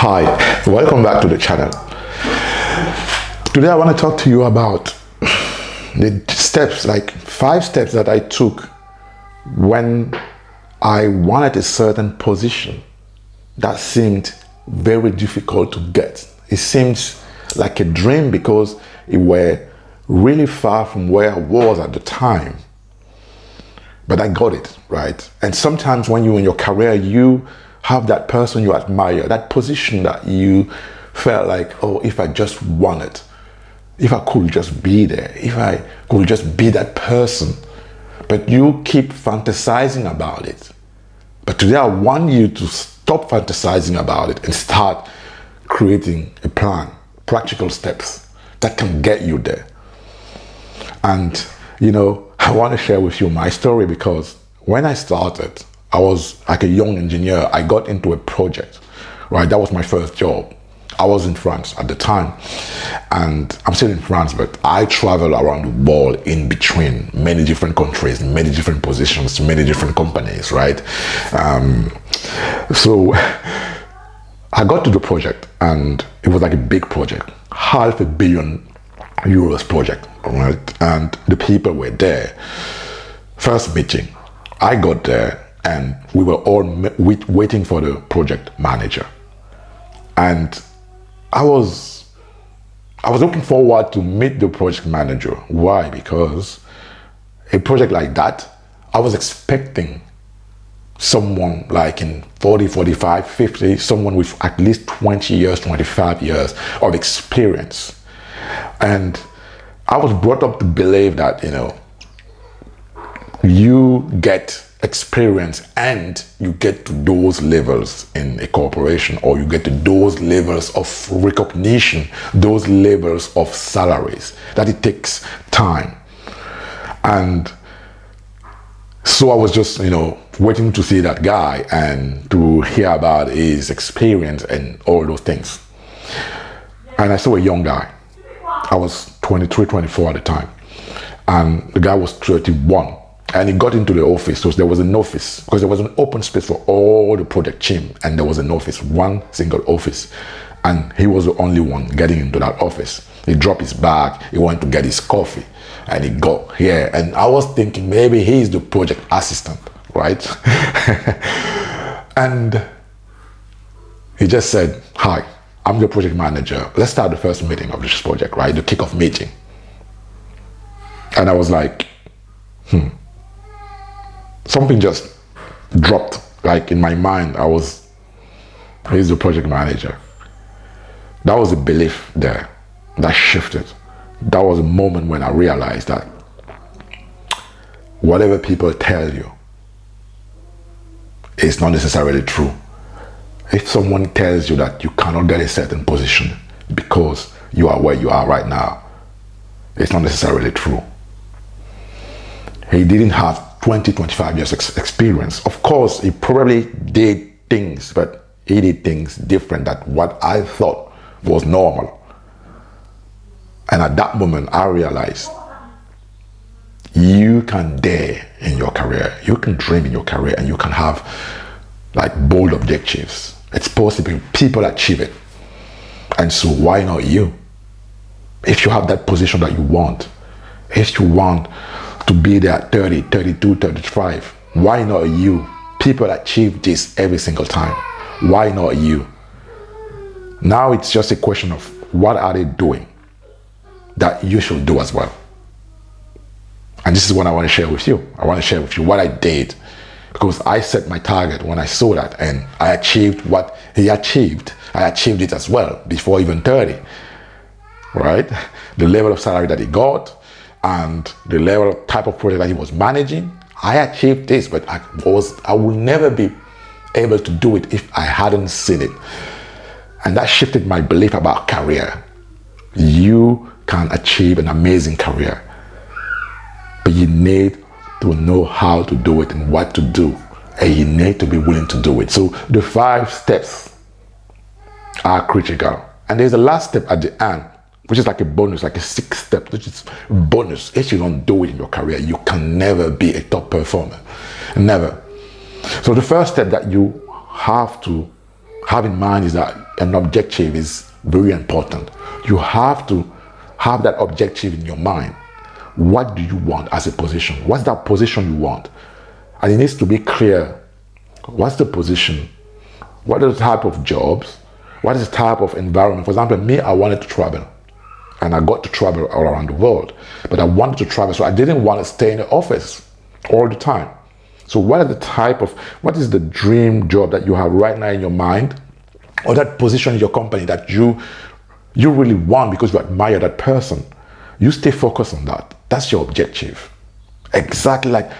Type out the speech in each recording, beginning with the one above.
Hi, welcome back to the channel. Today I want to talk to you about the steps, like 5 steps that I took when I wanted a certain position that seemed very difficult to get. It seems like a dream because it were really far from where I was at the time. But I got it, right? And sometimes when you're in your career, you have that person you admire, that position that you felt like, oh, if I just wanted, if I could just be there, if I could just be that person. But you keep fantasizing about it. But today I want you to stop fantasizing about it and start creating a plan, practical steps that can get you there. And, you know, I want to share with you my story because when I started, I was like a young engineer. I got into a project, right? That was my first job. I was in France at the time, and I'm still in France, but I travel around the world in between many different countries, many different positions, many different companies, right? So I got to the project, and it was like a big project, €500 million project, right? And the people were there. First meeting, I got there, and we were all waiting for the project manager. And I was looking forward to meet the project manager. Why? Because a project like that, I was expecting someone like in 40, 45, 50, someone with at least 20 years, 25 years of experience. And I was brought up to believe that, you know, you get experience and you get to those levels in a corporation, or you get to those levels of recognition, those levels of salaries, that it takes time. And so I was just, you know, waiting to see that guy and to hear about his experience and all those things. And I saw a young guy. I was 23, 24 at the time. And the guy was 31. And he got into the office. So there was an office, because there was an open space for all the project team. And there was an office, one single office. And he was the only one getting into that office. He dropped his bag. He went to get his coffee. And he got here. And I was thinking maybe he's the project assistant, right? And he just said, hi, I'm the project manager. Let's start the first meeting of this project, right? The kickoff meeting. And I was like, something just dropped, like in my mind. He's the project manager. That was a belief there that shifted. That was a moment when I realized that whatever people tell you is not necessarily true. If someone tells you that you cannot get a certain position because you are where you are right now, it's not necessarily true. He didn't have 20, 25 years experience. Of course, he probably did things, but he did things different than what I thought was normal. And at that moment, I realized you can dare in your career, you can dream in your career, and you can have like bold objectives. It's possible, people achieve it. And so why not you? If you have that position that you want, if you want to be there at 30, 32, 35, why not you? People achieve this every single time. Why not you? Now it's just a question of what are they doing that you should do as well. And this is what I want to share with you. I want to share with you what I did, because I set my target when I saw that, and I achieved what he achieved. I achieved it as well before even 30, right? The level of salary that he got and the level of type of project that he was managing, I achieved this, but I would never be able to do it if I hadn't seen it. And that shifted my belief about career. You can achieve an amazing career, but you need to know how to do it and what to do, and you need to be willing to do it. So the 5 steps are critical, and there's a last step at the end, which is like a bonus, like a 6th step, which is bonus. If you don't do it in your career, you can never be a top performer. Never. So the first step that you have to have in mind is that an objective is very important. You have to have that objective in your mind. What do you want as a position? What's that position you want? And it needs to be clear. What's the position? What are the type of jobs? What is the type of environment? For example, me, I wanted to travel. And I got to travel all around the world. But I wanted to travel, so I didn't want to stay in the office all the time. So what is the dream job that you have right now in your mind? Or that position in your company that you really want because you admire that person? You stay focused on that. That's your objective. Exactly, like,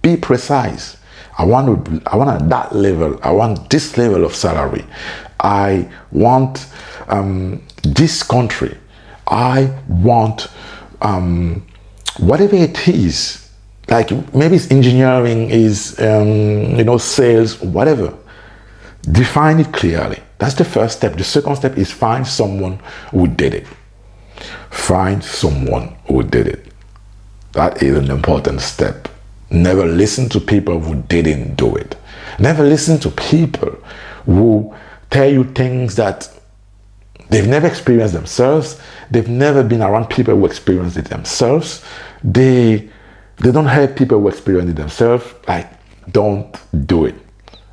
be precise. I want at that level. I want this level of salary. I want this country. I want whatever it is. Like, maybe it's engineering, is sales, whatever. Define it clearly. That's the first step. The second step is find someone who did it. Find someone who did it. That is an important step. Never listen to people who didn't do it. Never listen to people who tell you things that they've never experienced themselves. They've never been around people who experienced it themselves. They don't help people who experience it themselves. Like, don't do it.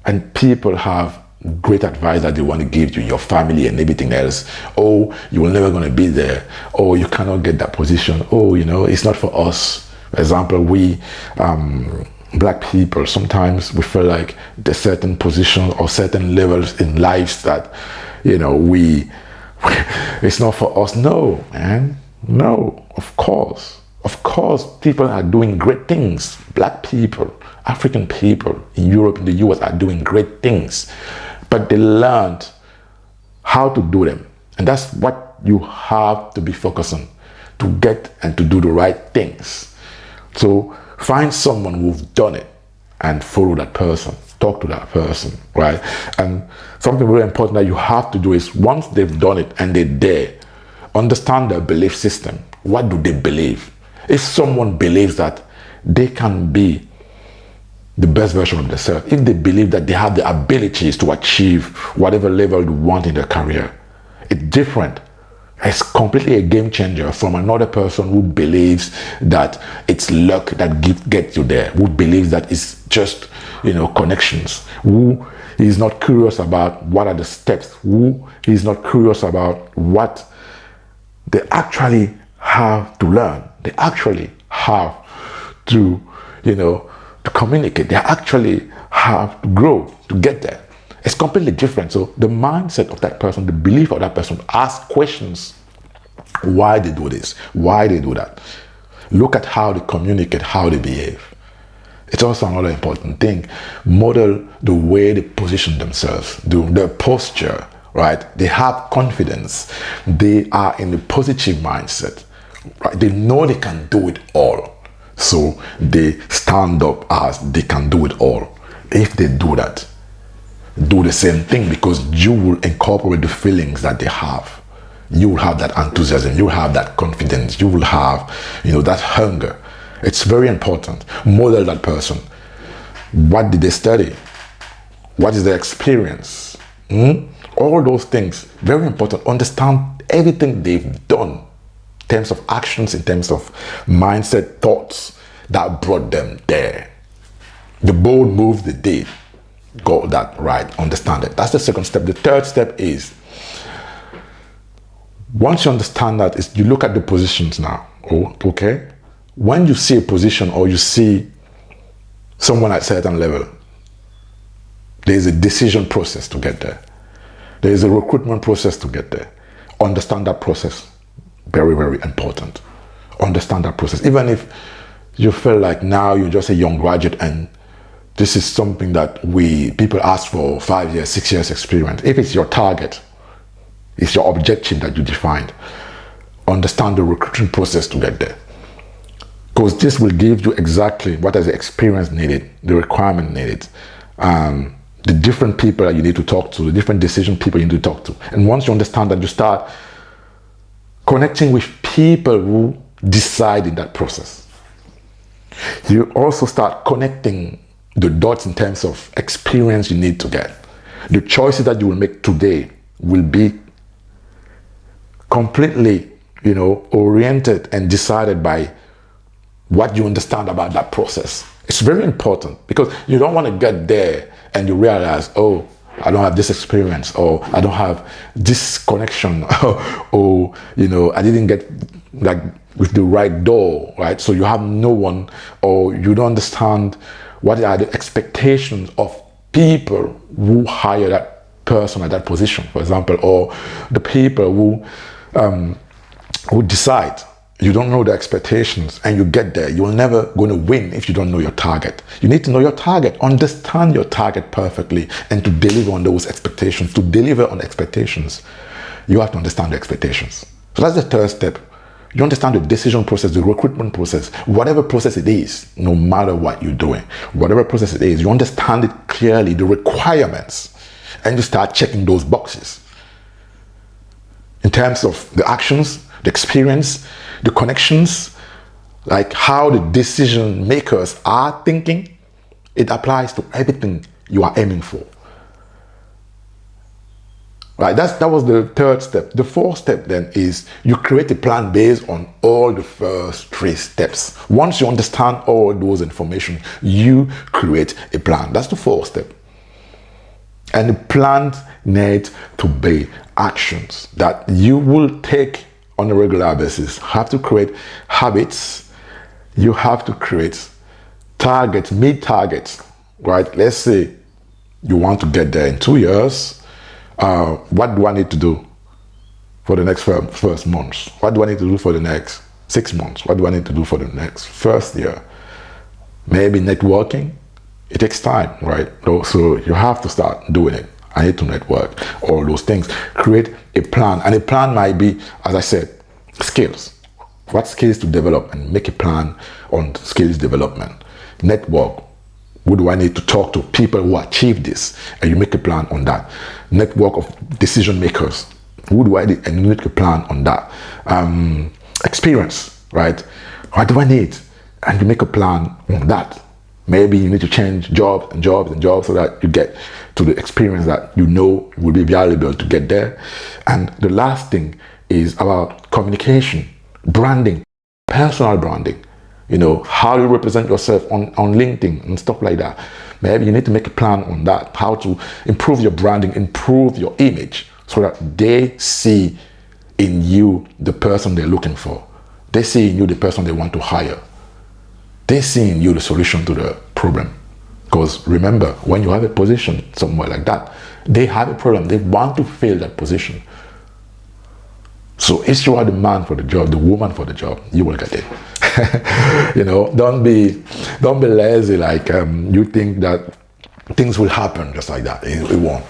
And people have great advice that they want to give to your family and everything else. Oh, you will never going to be there. Oh, you cannot get that position. Oh, it's not for us. For example, we black people, sometimes we feel like there's certain positions or certain levels in life that it's not for us. No, man. No, of course people are doing great things. Black people, African people in Europe, in the US are doing great things, but they learned how to do them. And that's what you have to be focused on, to get and to do the right things. So find someone who's done it and follow that person. Talk to that person, right? And something really important that you have to do is, once they've done it and they're there, understand their belief system. What do they believe? If someone believes that they can be the best version of themselves, if they believe that they have the abilities to achieve whatever level they want in their career, it's different. It's completely a game changer from another person who believes that it's luck that gets you there, who believes that it's just, connections, who is not curious about what are the steps, who is not curious about what they actually have to learn. They actually have to, to communicate. They actually have to grow to get there. It's completely different. So the mindset of that person, the belief of that person, ask questions. Why they do this? Why they do that? Look at how they communicate, how they behave. It's also another important thing. Model the way they position themselves, their posture, right? They have confidence. They are in a positive mindset, right? They know they can do it all. So they stand up as they can do it all. If they do that, do the same thing, because you will incorporate the feelings that they have. You will have that enthusiasm. You will have that confidence. You will have, that hunger. It's very important. Model that person. What did they study? What is their experience? All those things, very important. Understand everything they've done in terms of actions, in terms of mindset, thoughts that brought them there. The bold move they did. Got that right. Understand it. That's the second step. The third step is, once you understand that, is you look at the positions now. Okay? When you see a position or you see someone at a certain level, there is a decision process to get there. There is a recruitment process to get there. Understand that process. Very, very important. Understand that process. Even if you feel like now you're just a young graduate and this is something that people ask for 5 years, 6 years experience. If it's your target, it's your objective that you defined, understand the recruiting process to get there. Because this will give you exactly what is the experience needed, the requirement needed, the different people that you need to talk to, the different decision people you need to talk to. And once you understand that, you start connecting with people who decide in that process. You also start connecting the dots in terms of experience you need to get. The choices that you will make today will be completely, oriented and decided by what you understand about that process. It's very important because you don't want to get there and you realize, oh, I don't have this experience, or I don't have this connection, or I didn't get like with the right door, right? So you have no one, or you don't understand what are the expectations of people who hire that person at that position, for example, or the people who decide. You don't know the expectations and you get there. You're never going to win if you don't know your target. You need to know your target, understand your target perfectly, and to deliver on those expectations. To deliver on expectations, you have to understand the expectations. So that's the third step. You understand the decision process, the recruitment process, whatever process it is, no matter what you're doing, whatever process it is, you understand it clearly, the requirements, and you start checking those boxes. In terms of the actions, the experience, the connections, like how the decision makers are thinking, it applies to everything you are aiming for. Right, that was the third step. The fourth step then is you create a plan based on all the first three steps. Once you understand all those information, you create a plan. That's the fourth step. And the plans need to be actions that you will take on a regular basis. You have to create habits. You have to create targets, meet targets, right? Let's say you want to get there in 2 years. What do I need to do for the next first months? What do I need to do for the next 6 months? What do I need to do for the next first year? Maybe networking. It takes time, right? So you have to start doing it. I need to network, all those things. Create a plan. And a plan might be, as I said, skills. What skills to develop, and make a plan on skills development. Network. Who do I need to talk to? People who achieve this. And you make a plan on that. Network of decision makers. Who do I need? And you make a plan on that. Experience, right? What do I need? And you make a plan on that. Maybe you need to change jobs so that you get to the experience that you know will be valuable to get there. And the last thing is about communication, branding, personal branding. How you represent yourself on LinkedIn and stuff like that. Maybe you need to make a plan on that, how to improve your branding, improve your image, so that they see in you the person they're looking for. They see in you the person they want to hire. They see in you the solution to the problem. Because remember, when you have a position somewhere like that, they have a problem. They want to fill that position. So if you are the man for the job, the woman for the job, you will get it. Don't be lazy. Like you think that things will happen just like that. It won't.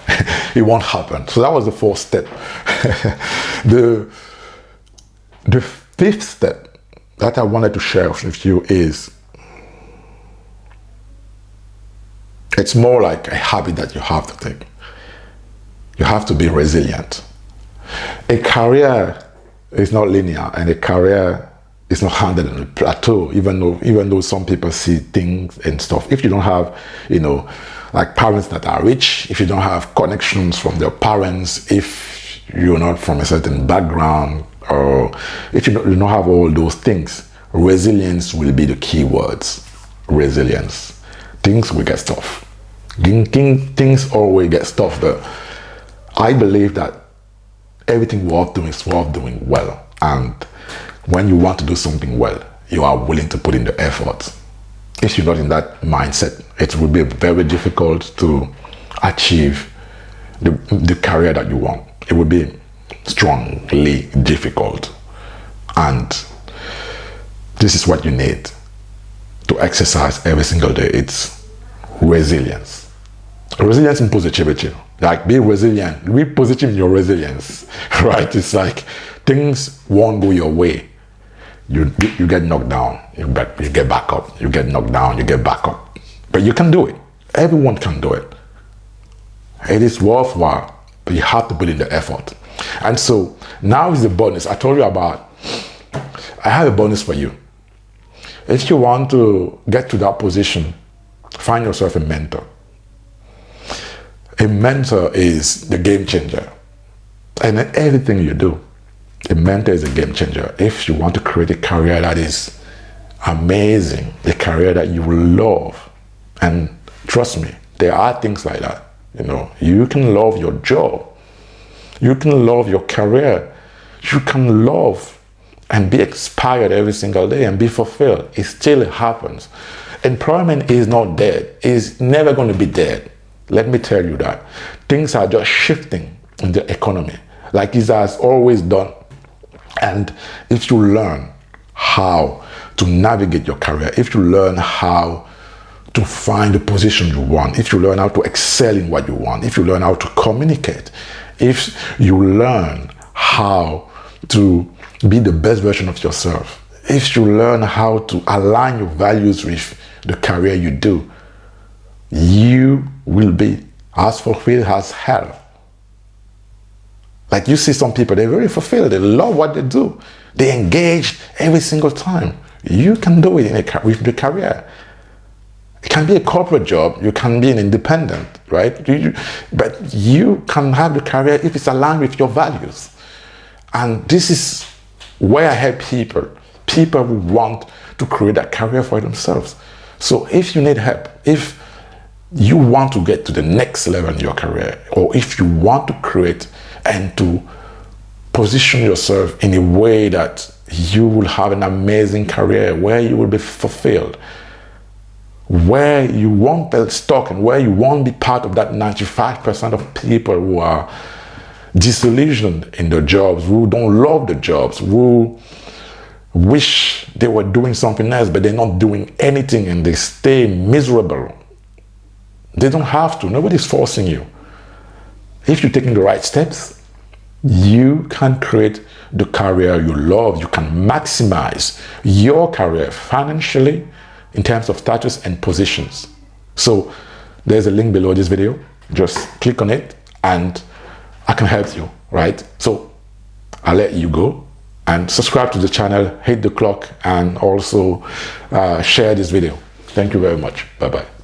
It won't happen. So that was the fourth step. The fifth step that I wanted to share with you is, it's more like a habit that you have to take. You have to be resilient. A career is not linear, and a career is not handled on a plateau, even though some people see things and stuff. If you don't have, like parents that are rich, if you don't have connections from their parents, if you're not from a certain background, or if you don't have all those things, resilience will be the key words. Resilience. Things will get tough. Things always get tough, but I believe that everything worth doing is worth doing well. And when you want to do something well, you are willing to put in the effort. If you're not in that mindset, it will be very difficult to achieve the career that you want. It will be strongly difficult. And this is what you need to exercise every single day. It's resilience. Resilience and positivity. Like, be resilient. Be positive in your resilience, right? It's like things won't go your way. You get knocked down. You get back up. You get knocked down. You get back up. But you can do it. Everyone can do it. It is worthwhile, but you have to put in the effort. And so now is the bonus. I told you about. I have a bonus for you. If you want to get to that position, find yourself a mentor. A mentor is the game changer. And in everything you do, a mentor is a game changer. If you want to create a career that is amazing, a career that you will love, and trust me, there are things like that. You know, you can love your job, you can love your career, you can love and be inspired every single day and be fulfilled. It still happens. Employment is not dead. It's never going to be dead. Let me tell you that. Things are just shifting in the economy, like it has always done. And if you learn how to navigate your career, if you learn how to find the position you want, if you learn how to excel in what you want, if you learn how to communicate, if you learn how to be the best version of yourself, if you learn how to align your values with the career you do, you will be as fulfilled as hell. Like, you see some people, they're very fulfilled, they love what they do, they engage every single time. You can do it with the career. It can be a corporate job, you can be an independent, right? But you can have the career if it's aligned with your values. And this is where I help people who want to create that career for themselves. So if you need help, if you want to get to the next level in your career, or if you want to create and to position yourself in a way that you will have an amazing career where you will be fulfilled, where you won't be stuck, and where you won't be part of that 95% of people who are disillusioned in their jobs, who don't love the jobs, who wish they were doing something else, but they're not doing anything and they stay miserable. They don't have to. Nobody's forcing you. If you're taking the right steps, you can create the career you love. You can maximize your career financially, in terms of status and positions. So there's a link below this video. Just click on it and I can help you, right? So I'll let you go, and subscribe to the channel, hit the clock, and also share this video. Thank you very much. Bye-bye.